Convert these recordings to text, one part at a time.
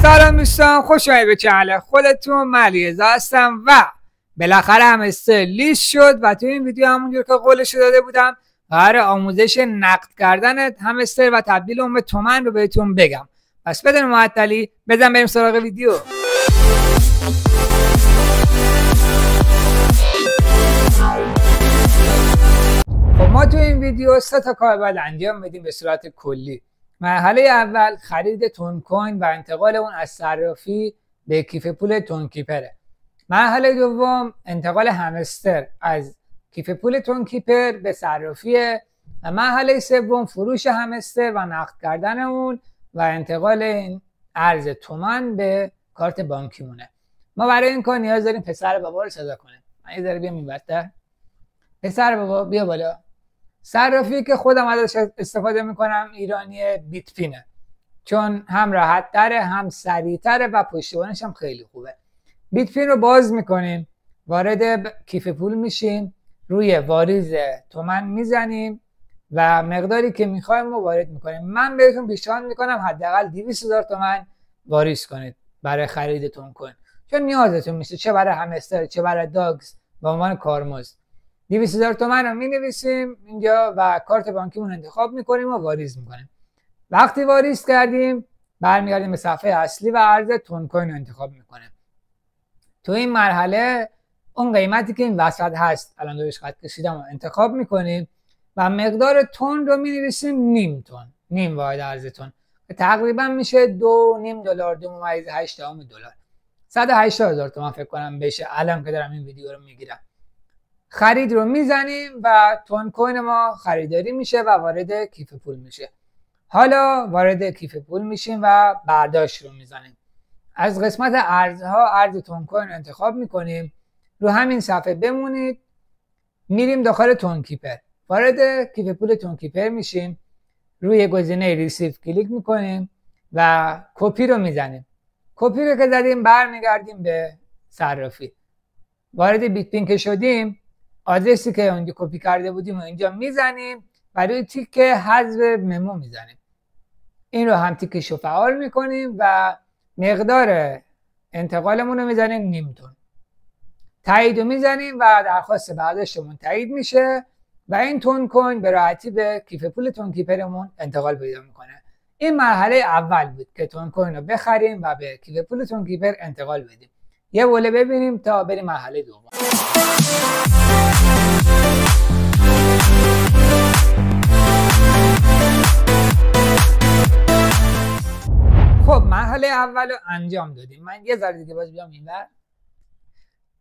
سلام دوستان، خوش اومدید به چنل خودتون. من علیرضا هستم و بالاخره همستر لیست شد و تو این ویدیو همونجور که قولش داده بودم قرار آموزش نقد کردن همستر و تبدیل اون به تومن رو بهتون بگم. پس بدون معطلی بزن بریم سراغ ویدیو. خب ما تو این ویدیو 3 تا کار باید انجام بدیم به صورت کلی. مرحله اول خرید تون کوین و انتقال اون از صرافی به کیف پول تون کیپره. مرحله دوم انتقال همستر از کیف پول تون کیپر به صرافیه و مرحله سوم فروش همستر و نقد کردن اون و انتقال این ارز تومن به کارت بانکیمونه. ما برای این کار نیاز داریم پسر بابا رو صدا کنیم. من یه ذره بیام اینورتر. پسر بابا بیا بالا. صرافی که خودم ازش استفاده میکنم ایرانی بیت پینه، چون هم راحت تره هم سریع تره و پشتیبانش هم خیلی خوبه. بیت پین رو باز میکنیم، وارد کیف پول میشیم، روی واریز تومن میزنیم و مقداری که میخوایم رو وارد میکنیم. من بهتون پیشنهاد میکنم حداقل 200,000 تومن واریز کنید برای خرید تون کوین، چون نیازتون میشه، چه برای همستر چه برای داگز به عنوان کارمزد. 200,000 تومن رو می نویسیم اینجا و کارت بانکیمون انتخاب میکنیم و واریز میکنیم. وقتی واریز کردیم برمیگردیم به صفحه اصلی و ارز تون کوین رو انتخاب میکنیم. تو این مرحله اون قیمتی که این وسط هست الان روش خط کشیدم رو انتخاب میکنیم و مقدار تون رو می نویسیم نیم تون، نیم واحد ارز تون، که تقریبا میشه $2.5 $2.8 دلار. 180,000 تومن فکر کنم بشه الان که دارم این ویدیو رو میگیرم. خرید رو میزنیم و تون کوین ما خریداری میشه و وارد کیف پول میشه. حالا وارد کیف پول میشیم و برداشت رو میزنیم. از قسمت ارزها ارز تون کوین رو انتخاب میکنیم. رو همین صفحه بمونید، میریم داخل تون کیپر، وارد کیف پول تون کیپر میشیم، روی گزینه ریسیو کلیک میکنیم و کپی رو میزنیم. کپی رو که زدیم برمیگردیم به صرافی. وارد بیت پین که شدیم آدرسی که اونجا کپی کرده بودیم و اینجا میزنیم و روی تیک حذف ممو میزنیم. این رو هم تیکش رو فعال میکنیم و مقدار انتقالمون رو میزنیم نیم تون. تایید رو میزنیم و درخواست برداشتمون تایید میشه و این تون کوین به راحتی به کیف پول تون کیپرمون انتقال پیدا میکنه. این مرحله اول بود که تون کوین رو بخریم و به کیف پول تون کیپر انتقال بدیم. یه بوله ببینیم تا بریم مرحله دوم. خب مرحله اول رو انجام دادیم. من یه ذره دیگه باز بیام اینور.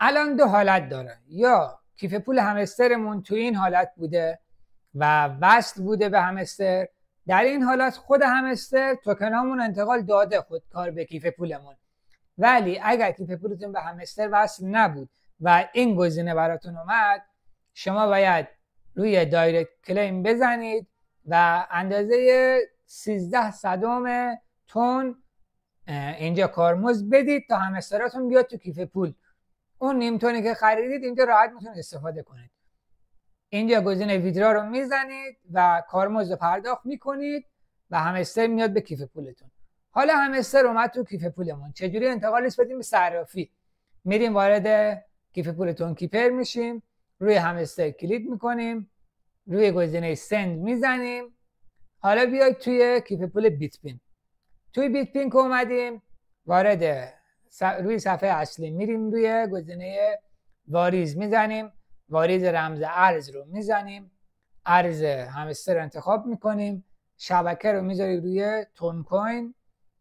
الان 2 حالت داره، یا کیف پول همسترمون تو این حالت بوده و وصل بوده به همستر. در این حالت خود همستر توکنامون انتقال داده خودکار به کیف پولمون. ولی اگر کیف پولتون به همستر وصل نبود و این گزینه براتون اومد، شما باید روی دایرکت کلیم بزنید و اندازه 13 صدم تون اینجا کارمزد بدید تا همستراتون بیاد تو کیف پول. اون نیم تونی که خریدید اینجا راحت میتونید استفاده کنید. اینجا گزینه ویدرا رو میزنید و کارمزد رو پرداخت میکنید و همستر میاد به کیف پولتون. حالا همستر اومد تو کیف پولمون، چجوری انتقالش بدیم به صرافی؟ میریم وارد کیف پول تون کیپر میشیم، روی همستر کلیک میکنیم، روی گزینه سند میزنیم. حالا بیاید توی کیف پول بیت پین. توی بیت پین که اومدیم وارد روی صفحه اصلی میریم، روی گزینه واریز میزنیم، واریز رمز ارز رو میزنیم، ارز همستر انتخاب میکنیم، شبکه رو میذاریم روی تون کوین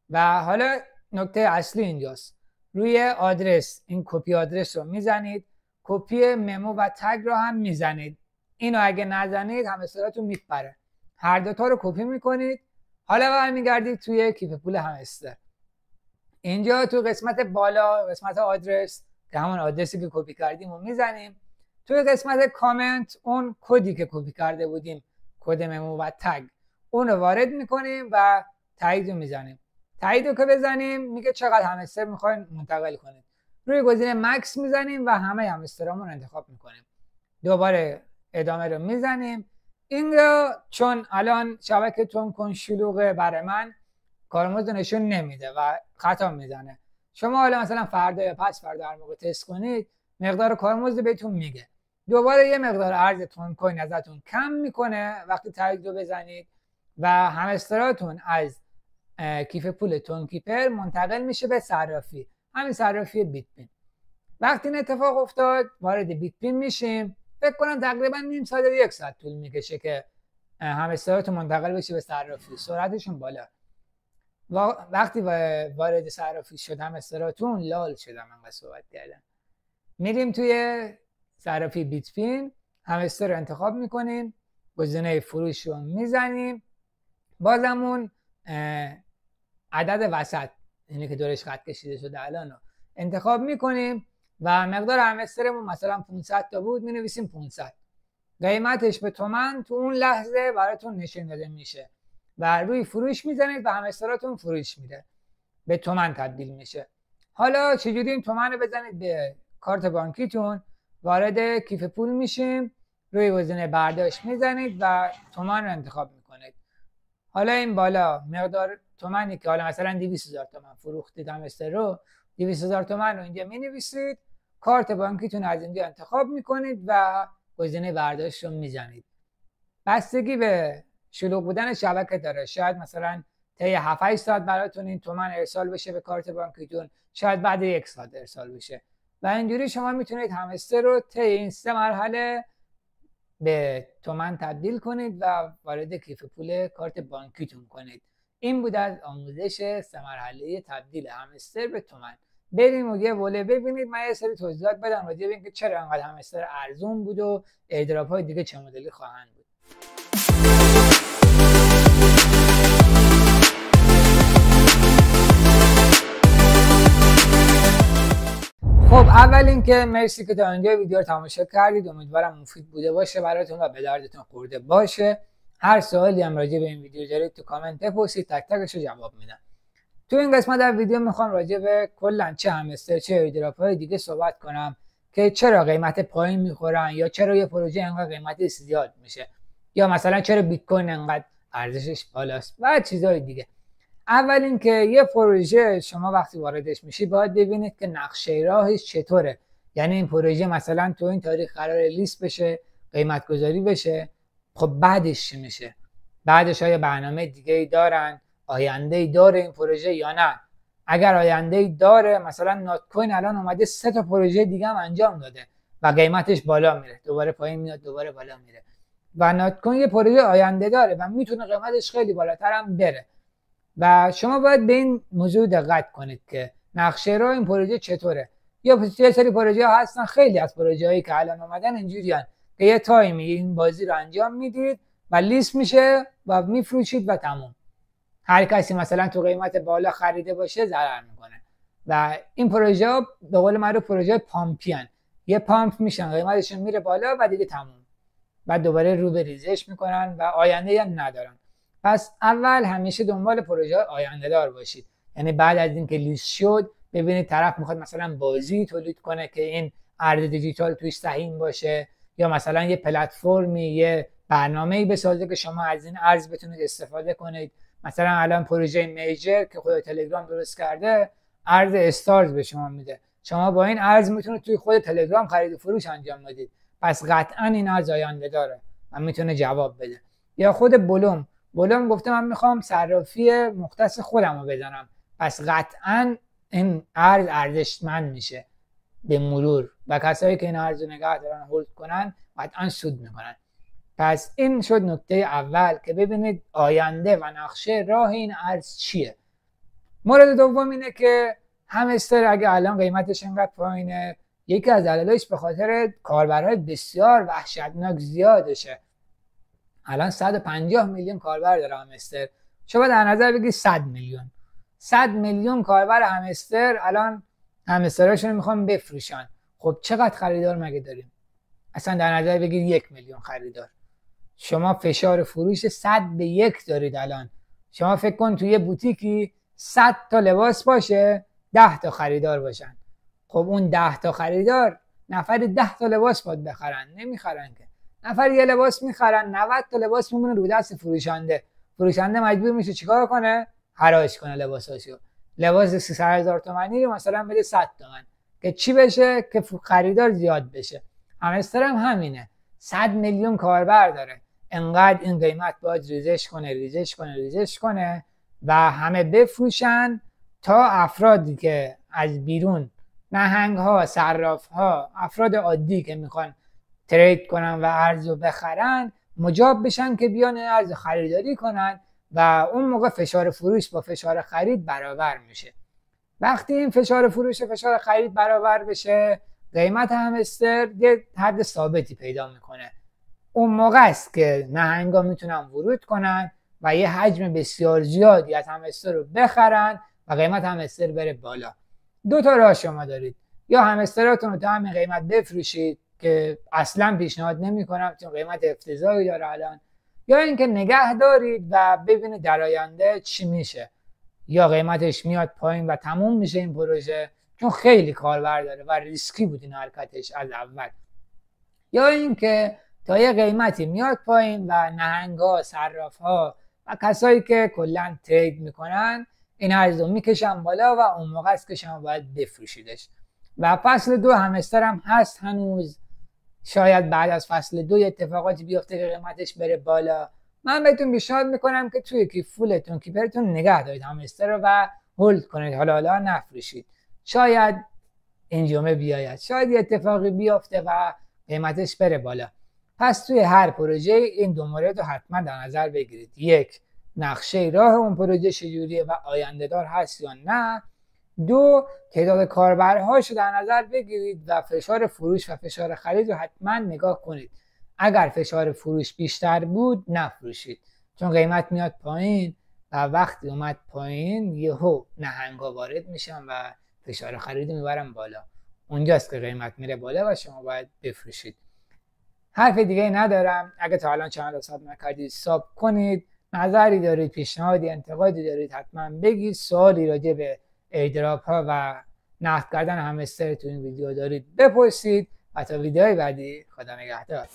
و حالا نکته اصلی اینجاست. روی آدرس این کپی آدرس رو میزنید، کپی ممو و تگ رو هم میزنید. اینو اگه نزنید همستراتون میپره. هر دوتا رو کپی میکنید. حالا برمیگردید توی کیف پول همستر. اینجا تو قسمت بالا قسمت آدرس که همون آدرسی که کپی کردیم رو میزنیم. توی قسمت کامنت اون کدی که کپی کرده بودیم، کد ممو و تگ، اون رو وارد میکنیم و تایید رو میزنیم. تایید رو که بزنیم میگه چقدر همستر میخواین منتقل کنید. روی گزینه مکس میزنیم و همه همسترامون انتخاب میکنیم. دوباره ادامه رو میزنیم. این رو چون الان شبکه تون کوین شلوغه برای من کارمزد نشون نمیده و خطا میزنه. شما حالا مثلا فردا یا پس فردا هر موقع تست کنید مقدار کارمزد بهتون میگه. دوباره یه مقدار ارز تون کوین ازتون کم میکنه وقتی تایید رو بزنید و همستراتون از کیف پول تون کیپر منتقل میشه به صرافی، همین صرافی بیت پین. وقتی این اتفاق افتاد وارد بیت پین میشیم. فکر کنم تقریبا نیم ساعت یا 1 ساعت طول میکشه که همستراتون منتقل بشه به صرافی. سرعتشون بالا. وقتی وارد صرافی شد همستراتون لال شدم انقدر صحبت کردم. میریم توی صرافی بیت پین، همستر رو انتخاب میکنیم، گزینه فروش رو میزنیم، بازمون عدد وسط اینی که دورش خط کشیده شده الان رو انتخاب میکنیم و مقدار همسترمون مثلا 500 تا بود مینویسیم 500. قیمتش به تومن تو اون لحظه براتون نشون داده میشه و روی فروش میزنید و همستراتون فروش میده، به تومن تبدیل میشه. حالا چجوری این تومن رو بزنید به کارت بانکیتون؟ وارد کیف پول میشیم، روی گزینه برداشت میزنید و تومن رو انتخاب میکنید. حالا این بالا مقدار تومنی که حالا مثلا 200,000 تومن فروختید همستر رو، 200,000 تومن رو اینجا مینویسید، کارت بانکیتون از اینجا انتخاب میکنید و گزینه برداشت رو میزنید. بستگی به شلوغ بودن شبکه داره، شاید مثلا طی 7-8 ساعت براتون این تومن ارسال بشه به کارت بانکیتون، شاید بعد 1 ساعت ارسال بشه و اینجوری شما میتونید همستر رو طی این 3 مرحله به تومن تبدیل کنید و وارد کیف پول کارت بانکیتون کنید. این بود از آموزش 3 مرحله تبدیل همستر به تومن. بریم و یه وله ببینید. من یه سری توضیحات بدم راجع به اینکه چرا انقدر همستر ارزون بود و ایردراپ های دیگه چه مدلی خواهند بود. خب اول اینکه مرسی که تا اینجا ویدیو رو تماشا کردید. امیدوارم مفید بوده باشه براتون و به دردتون خورده باشه. هر سوالی هم راجع به این ویدیو دارید تو کامنت بپرسید، تک تکش رو جواب میدم. تو این قسمت از ویدیو میخوام راجع به کلا چه همستر چه ایردراپ های دیگه صحبت کنم که چرا قیمت پایین میخورن یا چرا یه پروژه انقدر قیمتش زیاد میشه یا مثلا چرا بیت کوین انقدر ارزشش بالاست و چیزهای دیگه. اول اینکه یه پروژه شما وقتی واردش میشی باید ببینید که نقشه راهش چطوره. یعنی این پروژه مثلا تو این تاریخ قرار لیست بشه، قیمت گذاری بشه، خب بعدش چی میشه؟ بعدش آیا برنامه دیگه ای دارن؟ آینده ای داره این پروژه یا نه؟ اگر آینده ای داره، مثلا نات کوین الان اومده 3 تا پروژه دیگه هم انجام داده و قیمتش بالا میره، دوباره پایین میاد، دوباره بالا میره و نات کوین یه پروژه آینده داره و میتونه قیمتش خیلی بالاتر هم بره و شما باید به این موضوع دقت کنید که نقشه راه این پروژه چطوره. یا یه سری پروژه ها هستن، خیلی از پروژه هایی که الان اومدن اینجوریان که یه تایمی این بازی رو انجام میدید و لیست میشه و میفروشید و تموم. هر کسی مثلا تو قیمت بالا خریده باشه ضرر میکنه و این پروژه ها به قول معروف پروژه پامپی ان. یه پامپ میشن، قیمتشون میره بالا و دیگه تموم، بعد دوباره رو به ریزش میکنن و آینده هم ندارن. پس اول همیشه دنبال پروژه آینده دار باشید. یعنی بعد از اینکه لیست شد ببینید طرف میخواد مثلا بازی تولید کنه که این ارز دیجیتال توش سهیم باشه، یا مثلا یه پلتفرمی، یه برنامه‌ای بسازه که شما از این ارز بتونید استفاده کنید. مثلا الان پروژه میجر که خود تلگرام درست کرده ارز استارز به شما میده، شما با این ارز میتونید توی خود تلگرام خرید و فروش انجام بدید. پس قطعا این ارز آینده داره و میتونه جواب بده. یا خود بولوم گفته من میخوام صرافی مختص خودم رو بزنم، پس قطعا این ارز ارزشمند میشه به مرور و کسایی که این ارز رو نگه دارن هولد کنن قطعا سود میکنن. پس این شد نکته اول که ببینید آینده و نقشه راه این ارز چیه. مورد دوم اینه که همستر اگه الان قیمتش اینقدر پایینه، یکی از دلایلش به خاطر کاربرهای بسیار وحشتناک زیادشه. الان 150 میلیون کاربر داره همستر. شما در نظر بگید 100 میلیون کاربر همستر الان همستراشون رو میخوام بفروشن. خب چقدر خریدار مگه داریم؟ اصلا در نظر بگید 1 میلیون خریدار. شما فشار فروش 100 به 1 دارید الان. شما فکر کن توی بوتیکی 100 تا لباس باشه، 10 تا خریدار باشن. خب اون 10 تا خریدار نفر 10 تا لباس باید بخرن، نمیخرن که. نفر یه لباس میخرن، 90 تا لباس میمونه رو دست فروشنده. فروشنده مجبور میشه چیکار کنه؟ حراج کنه لباساشو. لباس 300,000 تومانی رو مثلا بده 100 تومن که چی بشه؟ که خریدار زیاد بشه. همستر هم همینه، 100 میلیون کاربر داره، انقدر این قیمت باید ریزش کنه و همه بفروشن تا افرادی که از بیرون، نهنگ ها، صراف ها، افراد عادی که میخوان ترید کنن و ارزو بخرن مجاب بشن که بیان ارز خریداری کنن و اون موقع فشار فروش با فشار خرید برابر میشه. وقتی این فشار فروش و فشار خرید برابر بشه، قیمت همستر یه حد ثابتی پیدا میکنه. اون موقع است که نهنگا میتونن ورود کنن و یه حجم بسیار زیادی از همستر رو بخرن و قیمت همستر بره بالا. دو تا راه شما دارید، یا همستراتون رو تا همین قیمت بفروشید که اصلا پیشنهاد نمیکنم چون قیمت افتضاحی داره الان، یا اینکه نگه دارید و ببینید در آینده چی میشه، یا قیمتش میاد پایین و تموم میشه این پروژه چون خیلی کاربر داره و ریسکی بود این حرکتش از اول، یا اینکه تا یه قیمتی میاد پایین و نهنگا، صراف‌ها و کسایی که کلا ترید میکنن این ارزو میکشن بالا و اون موقع است که شما باید بفروشیدش. و فصل 2 همستر هم هست هنوز، شاید بعد از فصل 2 اتفاقاتی بیفته که قیمتش بره بالا. من بهتون پیشنهاد میکنم که توی کیفولتون، کیپرتون نگه دارید همستر رو و هولد کنید، حالا نفروشید. شاید این جمعه بیاید، شاید یه اتفاقی بیفته و قیمتش بره بالا. پس توی هر پروژه این دو مورد رو حتما در نظر بگیرید: یک، نقشه راه اون پروژه چجوریه و آینده دار هست یا نه. دو، تعداد کاربرهاش رو در نظر بگیرید و فشار فروش و فشار خرید رو حتما نگاه کنید. اگر فشار فروش بیشتر بود نفروشید چون قیمت میاد پایین و وقتی اومد پایین یهو نهنگا وارد میشن و فشار خرید میبرن بالا. اونجاست که قیمت میره بالا و شما باید بفروشید. حرف دیگه ندارم. اگه تا الان چنل رو ساب نکردید ساب کنید. نظری دارید، پیشنهادی، انتقادی دارید حتما بگید. سوالی راجع به ایردراپ ها و نقد کردن همستر تو این ویدیو دارید بپرسید. و تا ویدیوی بعدی، خدا نگهدار.